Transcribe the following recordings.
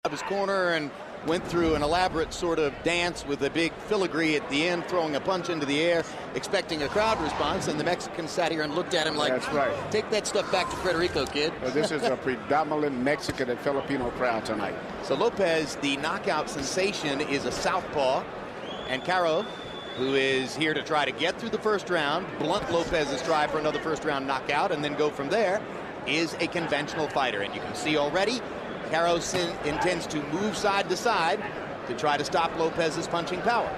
of his corner and went through an elaborate sort of dance with a big filigree at the end, throwing a punch into the air, expecting a crowd response, and the Mexican sat here and looked at him like, that's right. Take that stuff back to Puerto Rico, kid. Well, this is a predominant Mexican and Filipino crowd tonight. So Lopez, the knockout sensation, is a southpaw, and Caro, who is here to try to get through the first round, blunt Lopez's try for another first-round knockout, and then go from there, is a conventional fighter. And you can see already, Caro intends to move side to side to try to stop Lopez's punching power.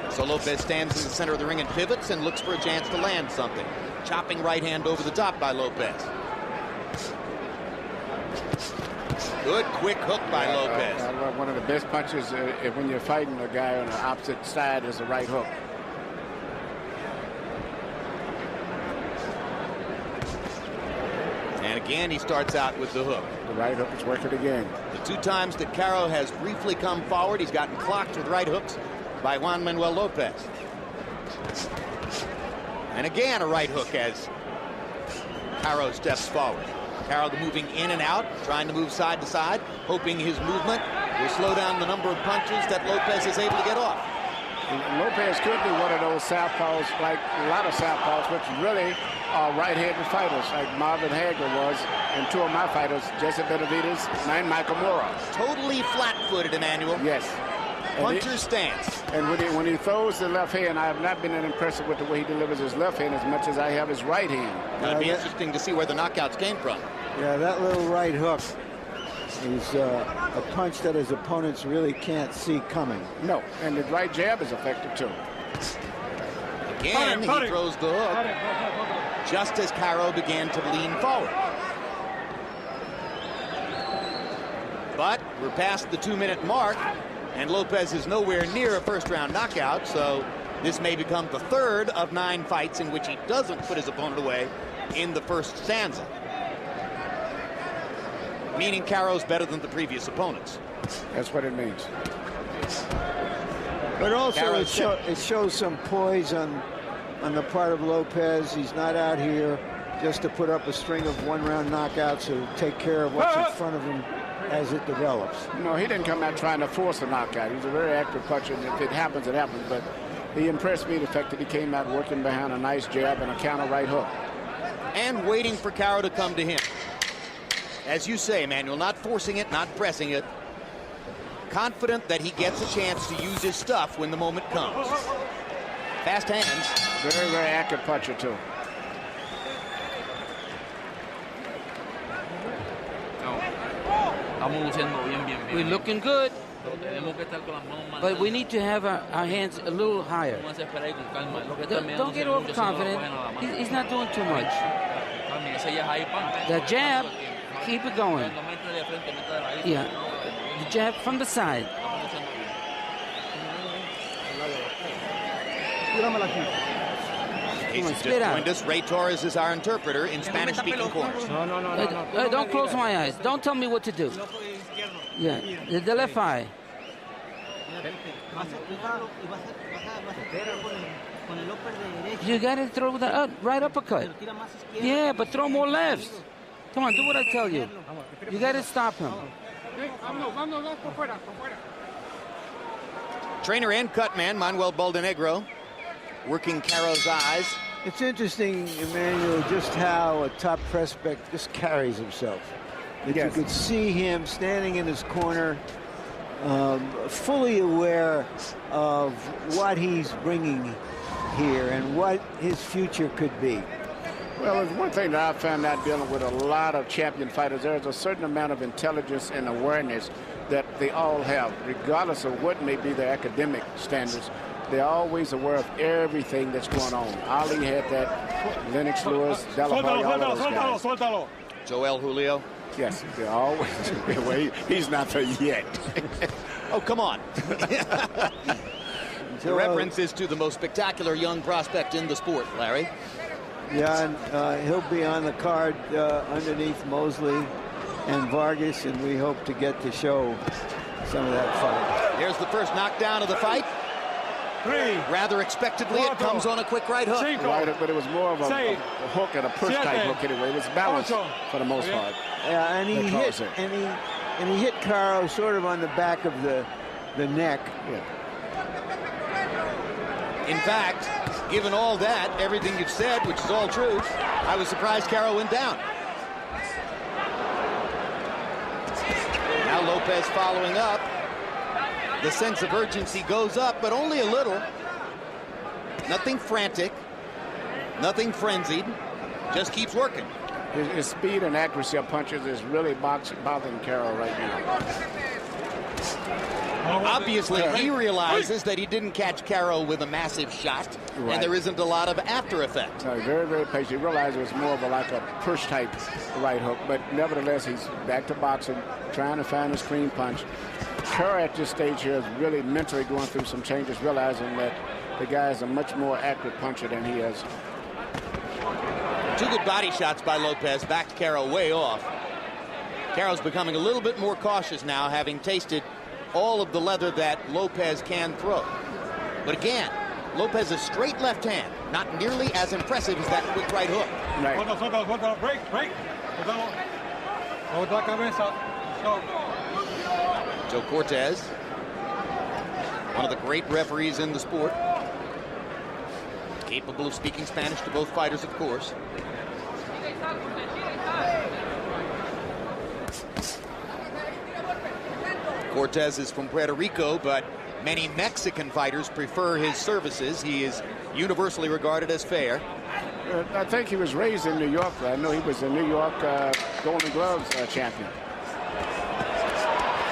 So Lopez stands in the center of the ring and pivots and looks for a chance to land something. Chopping right hand over the top by Lopez. Good quick hook by Lopez. One of the best punches when you're fighting a guy on the opposite side is the right hook. And again, he starts out with the hook. The right hook is working again. The two times that Caro has briefly come forward, he's gotten clocked with right hooks by Juan Manuel Lopez. And again, a right hook as Caro steps forward. Caro moving in and out, trying to move side to side, hoping his movement will slow down the number of punches that Lopez is able to get off. And Lopez could be one of those southpaws, like a lot of southpaws, which really are right-handed fighters, like Marvin Hagler was, and two of my fighters, Jesse Benavidez and Michael Mora. Totally flat-footed, Emmanuel. Yes. Puncher stance. And when he throws the left hand, I have not been impressed with the way he delivers his left hand as much as I have his right hand. It'll be interesting to see where the knockouts came from. Yeah, that little right hook is a punch that his opponents really can't see coming. No, and the right jab is effective too. Again, he throws the hook just as Caro began to lean forward. But we're past the 2-minute mark, and Lopez is nowhere near a first-round knockout, so this may become the third of 9 fights in which he doesn't put his opponent away in the first stanza. Meaning Caro's better than the previous opponents. That's what it means. But also it shows some poise on the part of Lopez. He's not out here just to put up a string of one-round knockouts. He'll take care of what's in front of him as it develops. No, he didn't come out trying to force a knockout. He's a very active puncher, and if it happens, it happens. But he impressed me the fact that he came out working behind a nice jab and a counter right hook. And waiting for Caro to come to him. As you say, Manuel, not forcing it, not pressing it. Confident that he gets a chance to use his stuff when the moment comes. Fast hands. Very, very active puncher, too. We're looking good, but we need to have our hands a little higher. Don't get overconfident. He's not doing too much. The jab, keep it going. Yeah, the jab from the side. He's just joined us. Ray Torres is our interpreter in Spanish-speaking corners. No. Don't close my eyes. Don't tell me what to do. Yeah, the left eye. You got to throw the right uppercut. Yeah, but throw more lefts. Come on, do what I tell you. You got to stop him. Trainer and cut man Manuel Baldenegro working Caro's eyes. It's interesting, Emmanuel, just how a top prospect just carries himself. That you could see him standing in his corner, fully aware of what he's bringing here and what his future could be. Well, there's one thing that I found out dealing with a lot of champion fighters. There's a certain amount of intelligence and awareness that they all have, regardless of what may be their academic standards. They're always aware of everything that's going on. Ali had that, Lennox Lewis, Delahoy, all of those guys. Joel Julio. Yes, they're always. Well, he's not there yet. Oh, come on. The reference is to the most spectacular young prospect in the sport, Larry. Yeah, and he'll be on the card underneath Mosley and Vargas, and we hope to get to show some of that fight. Here's the first knockdown of the fight. Rather expectedly, it comes on a quick right hook. Right, but it was more of a hook and a push type hook anyway. It was balanced for the most part. Yeah, and he hit, and And he hit Caro sort of on the back of the neck. Yeah. In fact, given all that, everything you've said, which is all true, I was surprised Caro went down. Now Lopez following up. The sense of urgency goes up, but only a little. Nothing frantic, nothing frenzied, just keeps working. His speed and accuracy of punches is really bothering Caro right now. Obviously, he realizes that he didn't catch Caro with a massive shot, and there isn't a lot of after effect. No, very, very patient. He realized it was more of like a push type right hook, but nevertheless, he's back to boxing, trying to find his clean punch. Caro at this stage here is really mentally going through some changes, realizing that the guy is a much more accurate puncher than he is. Two good body shots by Lopez, backed Caro way off. Caro's becoming a little bit more cautious now, having tasted all of the leather that Lopez can throw. But again, Lopez's straight left hand, not nearly as impressive as that quick right hook. Right. Joe Cortez, one of the great referees in the sport, capable of speaking Spanish to both fighters, of course. Cortez is from Puerto Rico, but many Mexican fighters prefer his services. He is universally regarded as fair. I think he was raised in New York. I know he was a New York Golden Gloves champion.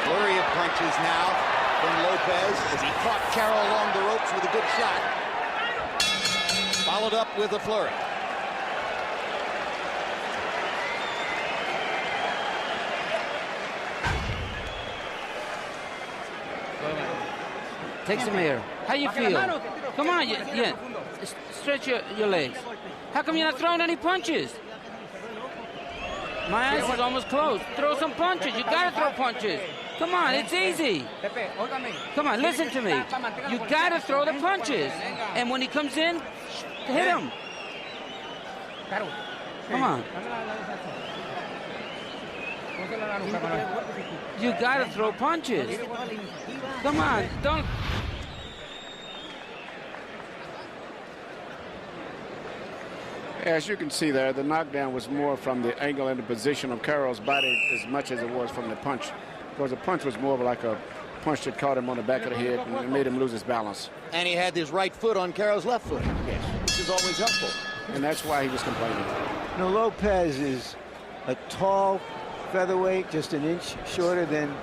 Flurry of punches now from Lopez as he caught Caro along the ropes with a good shot. Followed up with a flurry. Take some air. How you feel? Come on, yeah. Stretch your legs. How come you're not throwing any punches? My eyes is almost closed. Throw some punches. You gotta throw punches. Come on, it's easy. Come on, listen to me. You gotta throw the punches. And when he comes in, hit him. Come on. You gotta throw punches. Come on, don't. As you can see there, the knockdown was more from the angle and the position of Caro's body as much as it was from the punch. Because the punch was more of like a punch that caught him on the back of the head and it made him lose his balance. And he had his right foot on Caro's left foot, which is always helpful. And that's why he was complaining. Now, Lopez is a tall featherweight, just an inch shorter than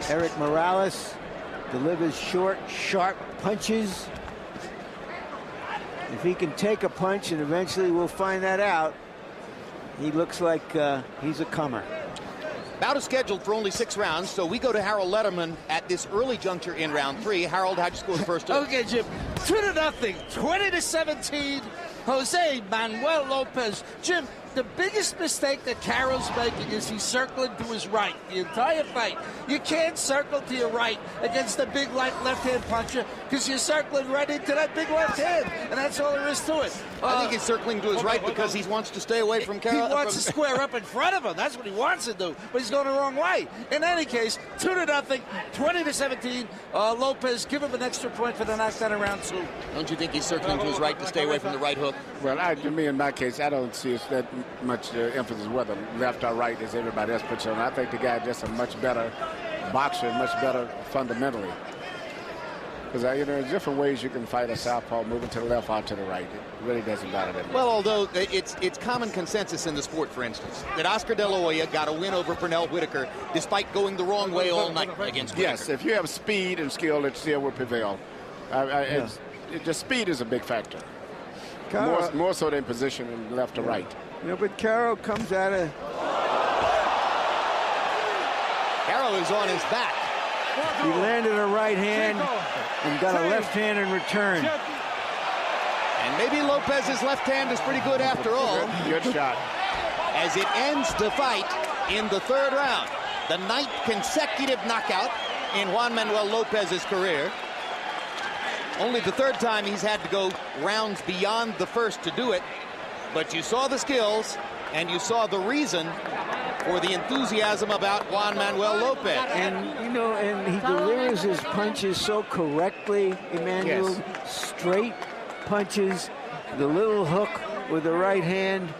Eric Morales. Delivers short, sharp punches. If he can take a punch, and eventually we'll find that out, he looks like he's a comer. Bout is scheduled for only 6 rounds, so we go to Harold Letterman at this early juncture in round 3. Harold, how'd you score the first two? Okay, Jim. 2-0, 20-17. Jose Manuel Lopez. Jim, the biggest mistake that Caro's making is he's circling to his right the entire fight. You can't circle to your right against the big left-hand puncher because you're circling right into that big left hand, and that's all there is to it. I think he's circling to his right because he wants to stay away from Caro. He wants to square up in front of him. That's what he wants to do, but he's going the wrong way. In any case, 2-0, 20-17. Lopez, give him an extra point for the knockdown in round 2. Don't you think he's circling to his right to stay away from the right hook? Well, to me, in my case, I don't see it that much emphasis whether left or right as everybody else puts on. I think the guy is just a much better boxer, much better fundamentally. Because there's different ways you can fight a southpaw, moving to the left or to the right. It really doesn't matter that much. Well, although it's common consensus in the sport, for instance, that Oscar De La Hoya got a win over Pernell Whitaker despite going the wrong way all night against Whitaker. Yes, if you have speed and skill, it still will prevail. The speed is a big factor. More so than position and left to right. But Caro comes out of... Caro is on his back. He landed a right hand and got a left hand in return. And maybe Lopez's left hand is pretty good after all. Good shot. As it ends the fight in the 3rd round. The 9th consecutive knockout in Juan Manuel Lopez's career. Only the 3rd time he's had to go rounds beyond the first to do it. But you saw the skills, and you saw the reason for the enthusiasm about Juan Manuel Lopez. And, you know, and he delivers his punches so correctly, Emmanuel. Yes. Straight punches, the little hook with the right hand.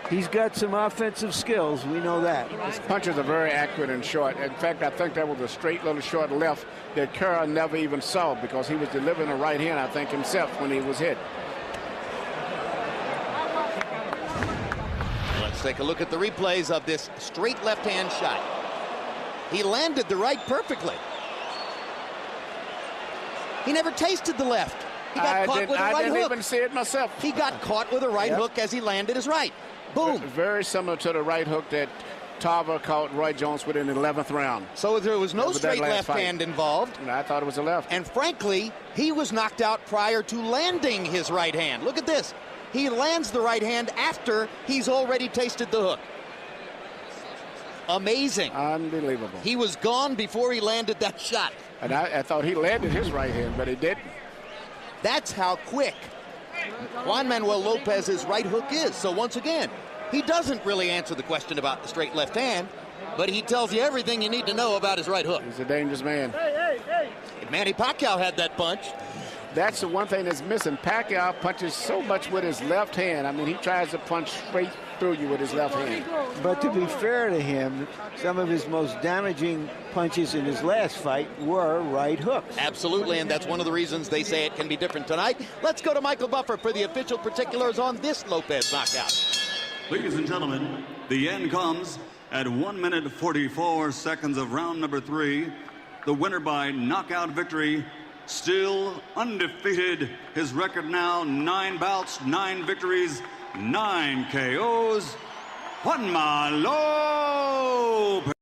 He's got some offensive skills. We know that. His punches are very accurate and short. In fact, I think that was a straight little short left that Caro never even saw because he was delivering a right hand, I think, himself when he was hit. Let's take a look at the replays of this straight left-hand shot. He landed the right perfectly. He never tasted the left. He got caught with a right hook. I didn't even see it myself. He got caught with a right hook as he landed his right. Boom. Very similar to the right hook that Tarver caught Roy Jones with in the 11th round. So there was no straight left hand involved. I thought it was a left. And frankly, he was knocked out prior to landing his right hand. Look at this. He lands the right hand after he's already tasted the hook. Amazing. Unbelievable. He was gone before he landed that shot. And I thought he landed his right hand, but he didn't. That's how quick Juan Manuel Lopez's right hook is. So once again, he doesn't really answer the question about the straight left hand, but he tells you everything you need to know about his right hook. He's a dangerous man. Manny Pacquiao had that punch. That's the one thing that's missing. Pacquiao punches so much with his left hand. I mean, he tries to punch straight through you with his left hand. But to be fair to him, some of his most damaging punches in his last fight were right hooks. Absolutely, and that's one of the reasons they say it can be different tonight. Let's go to Michael Buffer for the official particulars on this Lopez knockout. Ladies and gentlemen, the end comes at 1 minute 44 seconds of round number 3. The winner by knockout victory, still undefeated. His record now 9 bouts, 9 victories, 9 KOs. Juan Manuel Lopez.